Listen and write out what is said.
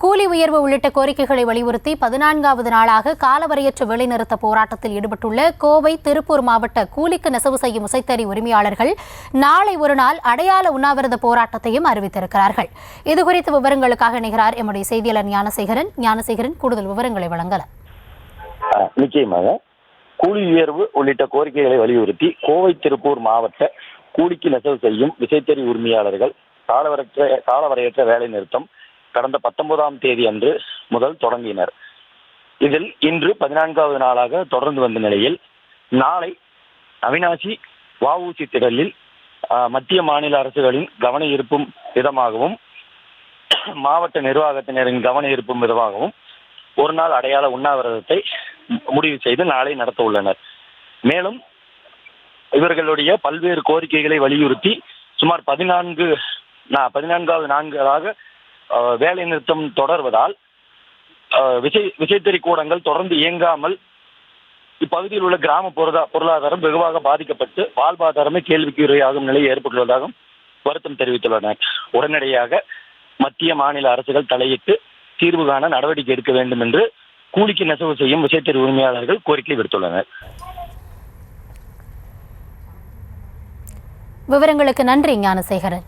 கூலி உயர்வு உள்ளிட்ட கோரிக்கைகளை வலியுறுத்தி 14வது நாளாக காலவரையற்ற வேலைநிறுத்த போராட்டத்தில் ஈடுபட்டுள்ள கோவை, திருப்பூர் மாவட்ட கூலிக்கு நெசவு செய்யும் விசைத்தறி உரிமையாளர்கள் நாளை ஒரு நாள் அடையாள உண்ணாவிரத போராட்டத்தையும் அறிவித்திருக்கிறார்கள். இதுகுறித்த விவரங்களுக்காக இணைகிறார் எம்முடைய செய்தியாளர் ஞானசேகரன். கூடுதல் விவரங்களை வழங்கலாம். நிச்சயமாக கூலி உயர்வு உள்ளிட்ட கோரிக்கைகளை வலியுறுத்தி கோவை, திருப்பூர் மாவட்ட கூலிக்கு நெசவு செய்யும் விசைத்தறி உரிமையாளர்கள் காலவரையற்ற வேலை நிறுத்தம் கடந்த 19ஆம் தேதி அன்று முதல் தொடங்கினர். இதில் இன்று 14வது நாளாக தொடர்ந்து வந்த நிலையில் நாளை அவிநாசி வஉசி திடலில் மத்திய மாநில அரசுகளின் கவன ஈர்ப்பும் விதமாகவும் மாவட்ட நிர்வாகத்தினரின் கவன ஈர்ப்பும் விதமாகவும் ஒரு நாள் அடையாள உண்ணாவிரதத்தை முடிவு செய்து நாளை நடத்த உள்ளனர். மேலும் இவர்களுடைய பல்வேறு கோரிக்கைகளை வலியுறுத்தி சுமார் 14வது நான்காக வேலை நிறுத்தம் தொடர்வதால் விசைத்தறி கூடங்கள் தொடர்ந்து இயங்காமல் இப்பகுதியில் உள்ள கிராம பொருளாதாரம் வெகுவாக பாதிக்கப்பட்டு வாழ்வாதாரமே கேள்விக்குறியாகும் நிலை ஏற்பட்டுள்ளதாகவும் வருத்தம் தெரிவித்துள்ளனர். உடனடியாக மத்திய மாநில அரசுகள் தலையிட்டு தீர்வு காண நடவடிக்கை எடுக்க வேண்டும் என்று கூலிக்கு நெசவு செய்யும் விசைத்தறி உரிமையாளர்கள் கோரிக்கை விடுத்துள்ளனர். விவரங்களுக்கு நன்றி ஞானசேகரன்.